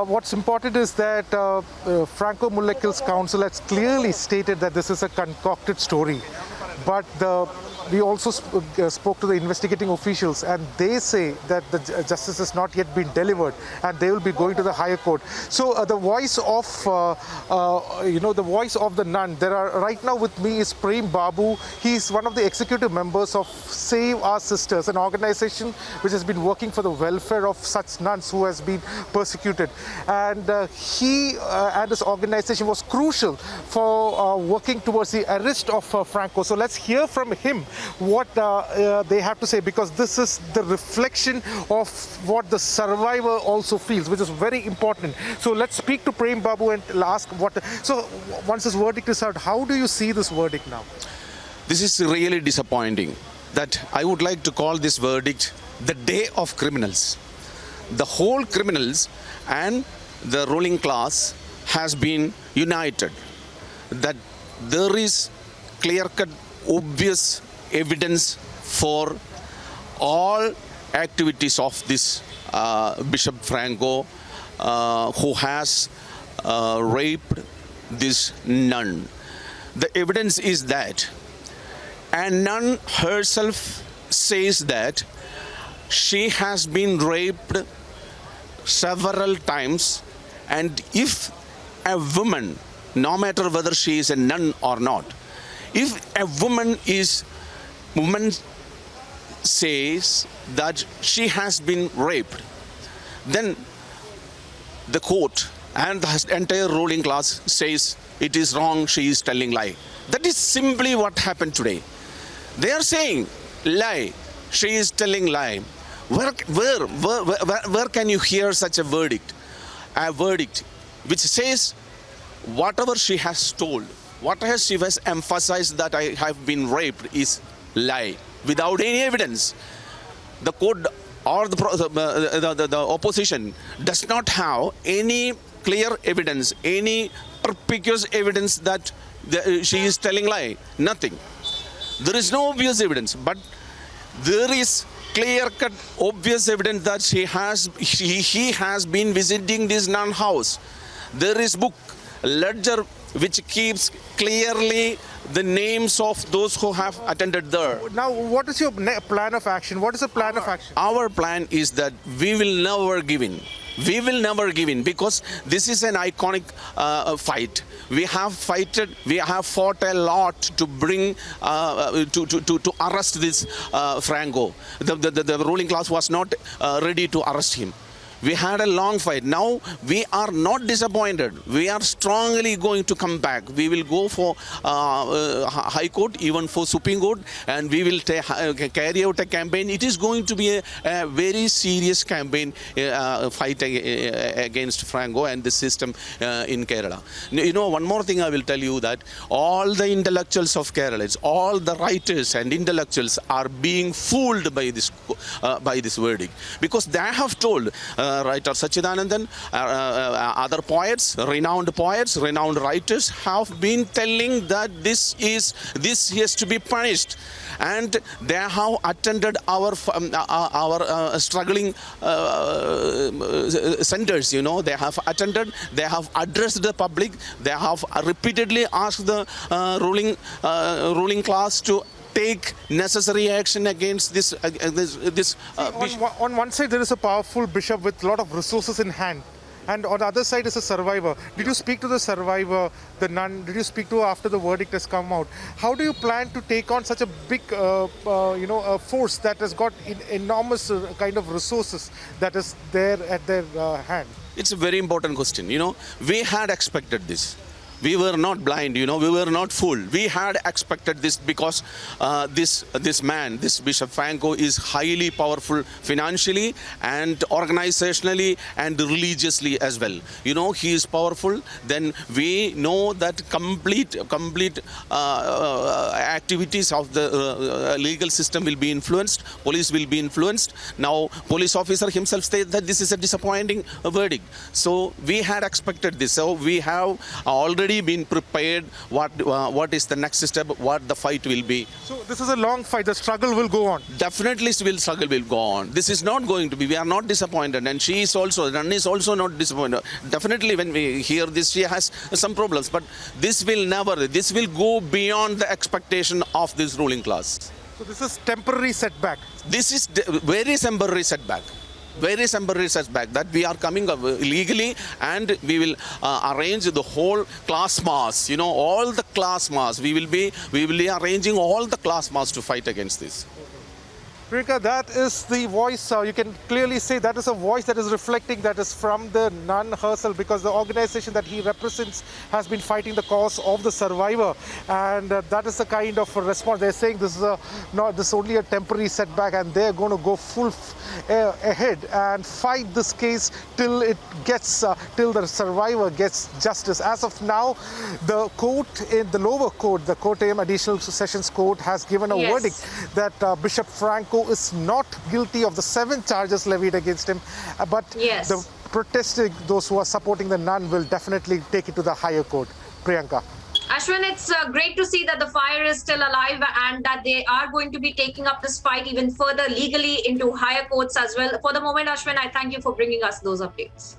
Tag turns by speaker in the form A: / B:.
A: What's important is that Franco Mulakkal's counsel has clearly stated that this is a concocted story. But we also spoke to the investigating officials, and they say that the justice has not yet been delivered, and they will be going to the higher court. So the voice of, the voice of the nun. There are right now with me is Prem Babu. He's one of the executive members of Save Our Sisters, an organization which has been working for the welfare of such nuns who has been persecuted. And he and his organization was crucial for working towards the arrest of Franco. So let's hear from him what they have to say, because this is the reflection of what the survivor also feels, which is very important. So let's speak to Prem Babu and ask what. So once this verdict is out, how do you see this verdict now?
B: This is really disappointing. That I would like to call this verdict the day of criminals. The whole criminals and the ruling class has been united. That there is clear-cut, obvious evidence for all activities of this Bishop Franco, who has raped this nun. The evidence is that, and nun herself says that she has been raped several times, and if a woman, no matter whether she is a nun or not, if a woman says that she has been raped, then the court and the entire ruling class says it is wrong, she is telling lie. That is simply what happened today. They are saying lie, she is telling lie. Where can you hear such a verdict? A verdict which says whatever she has told, whatever she has emphasized that I have been raped is lie, without any evidence. The court or the opposition does not have any clear evidence, any perspicuous evidence that she is telling lie. Nothing. There is no obvious evidence, but there is clear-cut, obvious evidence that he has been visiting this nun house. There is book, ledger, which keeps clearly the names of those who have attended there.
A: Now, what is your plan of action? What is the plan of action?
B: Our plan is that we will never give in. We will never give in, because this is an iconic fight. We have fought a lot to bring to arrest this Franco. The ruling class was not ready to arrest him. We had a long fight. Now we are not disappointed. We are strongly going to come back. We will go for High Court, even for Supreme Court, and we will carry out a campaign. It is going to be a very serious campaign, fight against Franco and the system in Kerala. You know, one more thing I will tell you, that all the intellectuals of Kerala, all the writers and intellectuals are being fooled by this verdict, because they have told. Writer Sachidanandan, other poets, renowned writers have been telling that this has to be punished, and they have attended our struggling centers. You know, they have attended, they have addressed the public, they have repeatedly asked the ruling class to take necessary action against this.
A: On one side, there is a powerful bishop with a lot of resources in hand, and on the other side is a survivor. Did you speak to the survivor, the nun? Did you speak to her after the verdict has come out? How do you plan to take on such a big, a force that has got enormous kind of resources that is there at their hand?
B: It's a very important question. You know, we had expected this. We were not blind, you know, we were not fooled. We had expected this, because this Bishop Franco is highly powerful financially and organizationally and religiously as well. You know, he is powerful. Then we know that complete activities of the legal system will be influenced. Police will be influenced. Now, police officer himself said that this is a disappointing verdict. So we had expected this. So we have already already been prepared. What is the next step? What the fight will be?
A: So this is a long fight. The struggle will go on.
B: Definitely, struggle will go on. This is not going to be. We are not disappointed, and she is also. Rani is also not disappointed. Definitely, when we hear this, she has some problems, but this will never. This will go beyond the expectation of this ruling class.
A: So this is temporary setback.
B: This is very temporary setback. Very temporary setback that we are coming up legally, and we will arrange the whole class mass. You know, all the class mass. We will be arranging all the class mass to fight against this.
A: Priyanka, that is the voice, you can clearly say that is a voice that is reflecting, that is from the nun herself, because the organization that he represents has been fighting the cause of the survivor, and that is the kind of response. They're saying this is only a temporary setback, and they're going to go full ahead and fight this case till it gets, till the survivor gets justice. As of now, the court in the lower court, the Kottayam Additional Sessions Court, has given a verdict that Bishop Franco is not guilty of the 7 charges levied against him, but the protesting, those who are supporting the nun, will definitely take it to the higher court. Priyanka.
C: Ashwin, it's great to see that the fire is still alive and that they are going to be taking up this fight even further legally into higher courts as well. For the moment, Ashwin, I thank you for bringing us those updates.